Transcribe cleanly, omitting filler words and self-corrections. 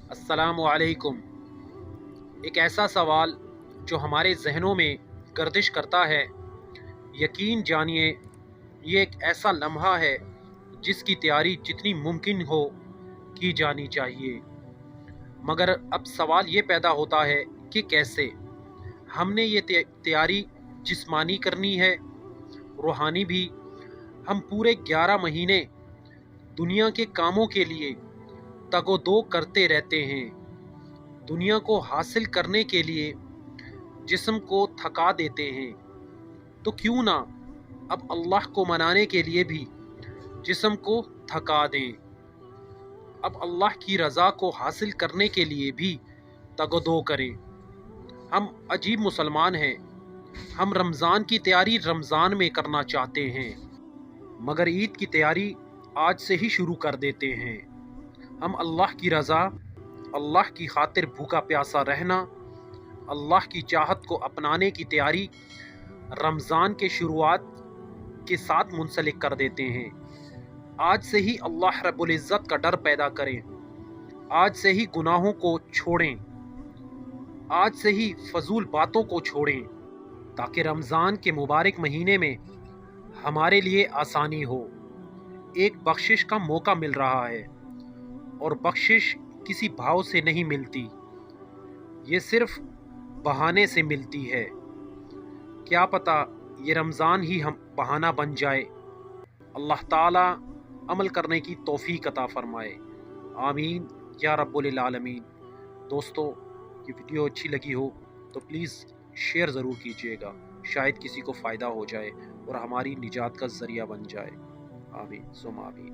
अस्सलामु अलैकुम। एक ऐसा सवाल जो हमारे जहनों में गर्दिश करता है। यकीन जानिए, ये एक ऐसा लम्हा है जिसकी तैयारी जितनी मुमकिन हो की जानी चाहिए। मगर अब सवाल ये पैदा होता है कि कैसे हमने ये तैयारी जिस्मानी करनी है, रूहानी भी। हम पूरे 11 महीने दुनिया के कामों के लिए तगो-दो करते रहते हैं। दुनिया को हासिल करने के लिए जिस्म को थका देते हैं, तो क्यों ना अब अल्लाह को मनाने के लिए भी जिस्म को थका दें। अब अल्लाह की रज़ा को हासिल करने के लिए भी तगदो करें। हम अजीब मुसलमान हैं। हम रमज़ान की तैयारी रमज़ान में करना चाहते हैं, मगर ईद की तैयारी आज से ही शुरू कर देते हैं। हम अल्लाह की रज़ा, अल्लाह की खातिर भूखा प्यासा रहना, अल्लाह की चाहत को अपनाने की तैयारी रमज़ान के शुरुआत के साथ मुंसलिक कर देते हैं। आज से ही अल्लाह रब्बुल इज़्ज़त का डर पैदा करें। आज से ही गुनाहों को छोड़ें। आज से ही फजूल बातों को छोड़ें, ताकि रमज़ान के मुबारक महीने में हमारे लिए आसानी हो। एक बख्शिश का मौका मिल रहा है, और बख्शिश किसी भाव से नहीं मिलती, ये सिर्फ बहाने से मिलती है। क्या पता ये रमज़ान ही हम बहाना बन जाए। अल्लाह ताला अमल करने की तौफीक अता फरमाए। आमीन या रब्बुल आलमीन। दोस्तों, ये वीडियो अच्छी लगी हो तो प्लीज़ शेयर ज़रूर कीजिएगा। शायद किसी को फ़ायदा हो जाए और हमारी निजात का ज़रिया बन जाए। आमीन सुम आमीन।